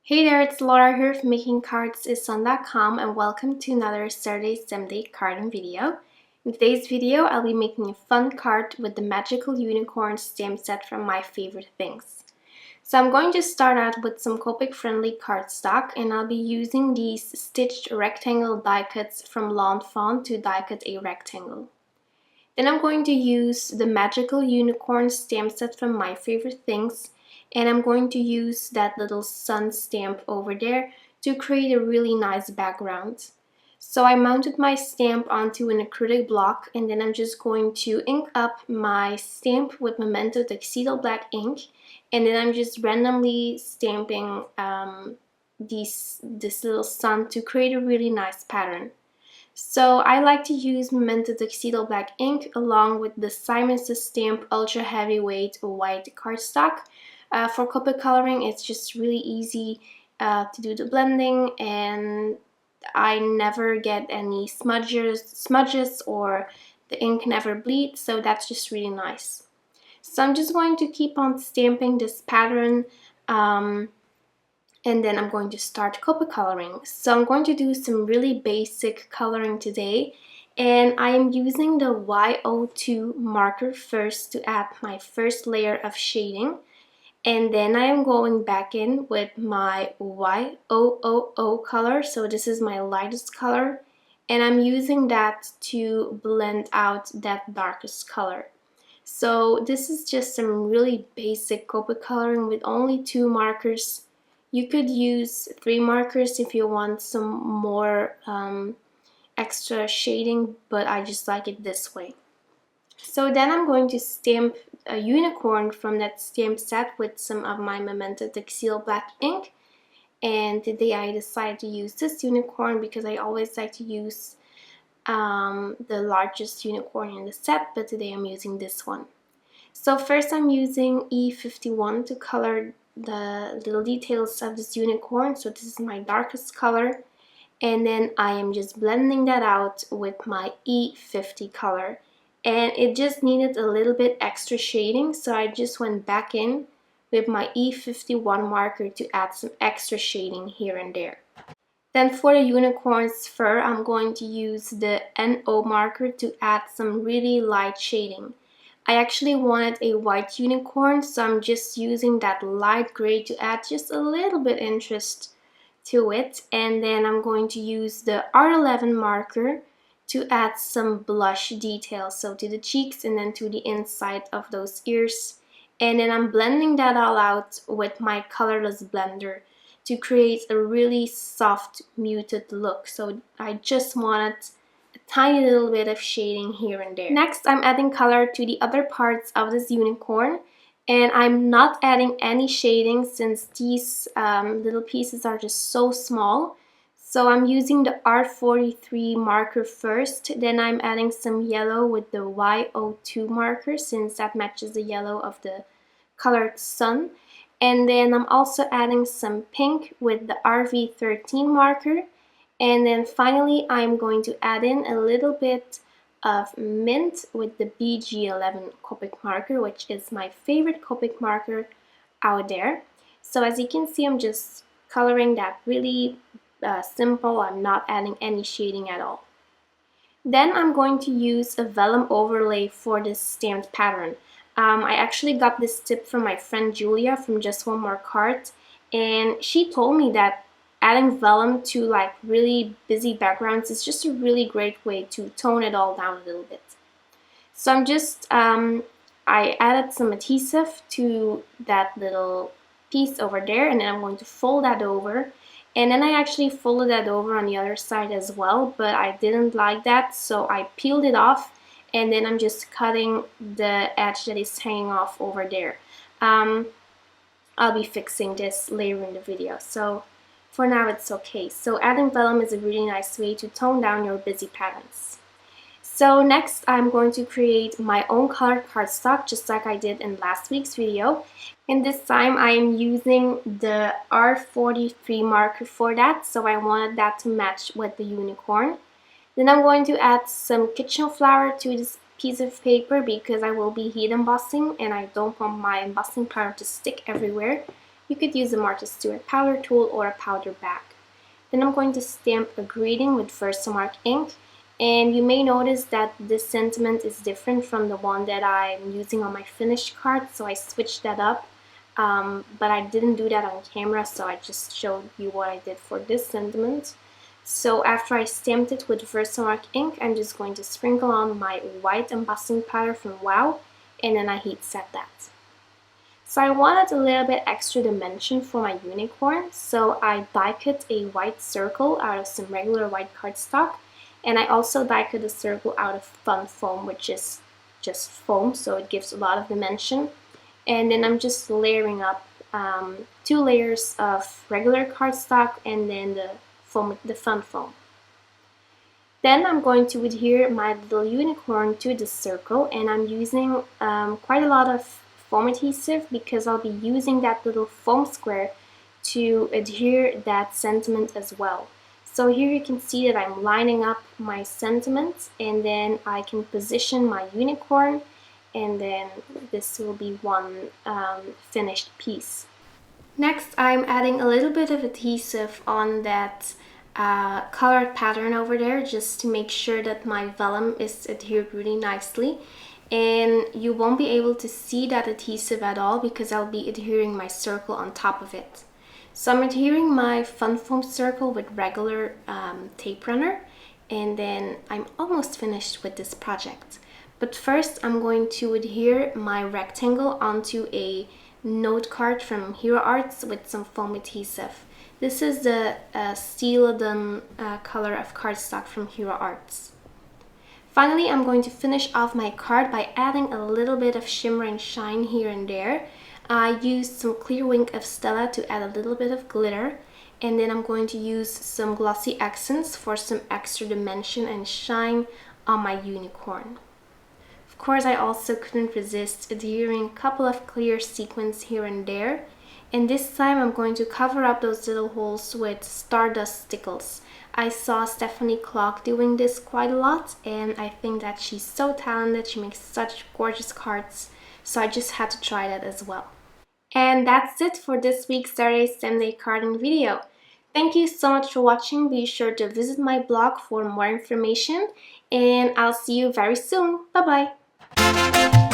Hey there, it's Laura here from makingcardsison.com and welcome to another Saturday Sunday carding video. In today's video, I'll be making a fun card with the magical unicorn stamp set from My Favorite Things. So I'm going to start out with some Copic friendly cardstock, and I'll be using these stitched rectangle die cuts from Lawn Fawn to die cut a rectangle. Then I'm going to use the magical unicorn stamp set from My Favorite Things, and I'm going to use that little sun stamp over there to create a really nice background. So I mounted my stamp onto an acrylic block, and then I'm just going to ink up my stamp with Memento Tuxedo Black ink, and then I'm just randomly stamping this little sun to create a really nice pattern. So I like to use Memento Tuxedo Black ink along with the Simon Says Stamp Ultra Heavyweight White cardstock. For Copic coloring, it's just really easy to do the blending, and I never get any smudges or the ink never bleeds, so that's just really nice. So I'm just going to keep on stamping this pattern and then I'm going to start Copic coloring. So I'm going to do some really basic coloring today, and I am using the Y02 marker first to add my first layer of shading, and then I am going back in with my Y000 color, so this is my lightest color, and I'm using that to blend out that darkest color. So this is just some really basic Copic coloring with only 2 markers. You could use 3 markers if you want some more extra shading, but I just like it this way. So then I'm going to stamp a unicorn from that stamp set with some of my Memento Tuxedo Black ink. And today I decided to use this unicorn because I always like to use the largest unicorn in the set, but today I'm using this one. So first I'm using E51 to color the little details of this unicorn, so this is my darkest color, and then I am just blending that out with my E50 color, and it just needed a little bit extra shading, so I just went back in with my E51 marker to add some extra shading here and there. Then for the unicorn's fur, I'm going to use the NO marker to add some really light shading. I actually wanted a white unicorn, so I'm just using that light gray to add just a little bit interest to it. And then I'm going to use the R11 marker to add some blush details, so to the cheeks and then to the inside of those ears. And then I'm blending that all out with my colorless blender to create a really soft, muted look. So I just wanted a tiny little bit of shading here and there. Next, I'm adding color to the other parts of this unicorn, and I'm not adding any shading since these little pieces are just so small. So I'm using the R43 marker first, then I'm adding some yellow with the Y02 marker since that matches the yellow of the colored sun. And then I'm also adding some pink with the RV13 marker. And then finally, I'm going to add in a little bit of mint with the BG11 Copic marker, which is my favorite Copic marker out there. So as you can see, I'm just coloring that really simple. I'm not adding any shading at all. Then I'm going to use a vellum overlay for this stamped pattern. I actually got this tip from my friend Julia from Just One More Card, and she told me that adding vellum to like really busy backgrounds is just a really great way to tone it all down a little bit. So I'm just, I added some adhesive to that little piece over there, and then I'm going to fold that over. And then I actually folded that over on the other side as well, but I didn't like that, so I peeled it off, and then I'm just cutting the edge that is hanging off over there. I'll be fixing this later in the video, so for now it's okay. So adding vellum is a really nice way to tone down your busy patterns. So next I'm going to create my own colored cardstock just like I did in last week's video. And this time I am using the R43 marker for that, so I wanted that to match with the unicorn. Then I'm going to add some kitchen flour to this piece of paper because I will be heat embossing and I don't want my embossing powder to stick everywhere. You could use a Martha Stewart powder tool or a powder bag. Then I'm going to stamp a greeting with Versamark ink, and you may notice that this sentiment is different from the one that I'm using on my finished card, so I switched that up. But I didn't do that on camera, so I just showed you what I did for this sentiment. So after I stamped it with Versamark ink, I'm just going to sprinkle on my white embossing powder from Wow, and then I heat set that. So I wanted a little bit extra dimension for my unicorn, so I die cut a white circle out of some regular white cardstock, and I also die cut a circle out of fun foam, which is just foam, so it gives a lot of dimension. And then I'm just layering up 2 layers of regular cardstock and then the fun foam. Then I'm going to adhere my little unicorn to the circle, and I'm using quite a lot of foam adhesive because I'll be using that little foam square to adhere that sentiment as well. So here you can see that I'm lining up my sentiments, and then I can position my unicorn, and then this will be one finished piece. Next, I'm adding a little bit of adhesive on that colored pattern over there, just to make sure that my vellum is adhered really nicely. And you won't be able to see that adhesive at all because I'll be adhering my circle on top of it. So I'm adhering my fun foam circle with regular tape runner, and then I'm almost finished with this project. But first I'm going to adhere my rectangle onto a note card from Hero Arts with some foam adhesive. This is the Celadon color of cardstock from Hero Arts. Finally, I'm going to finish off my card by adding a little bit of shimmer and shine here and there. I used some clear wink of Stella to add a little bit of glitter, and then I'm going to use some glossy accents for some extra dimension and shine on my unicorn. Of course, I also couldn't resist adhering a couple of clear sequins here and there, and this time I'm going to cover up those little holes with Stardust stickles. I saw Stephanie Clark doing this quite a lot, and I think that she's so talented. She makes such gorgeous cards, so I just had to try that as well. And that's it for this week's Saturday Sunday carding video. Thank you so much for watching. Be sure to visit my blog for more information, and I'll see you very soon. Bye bye.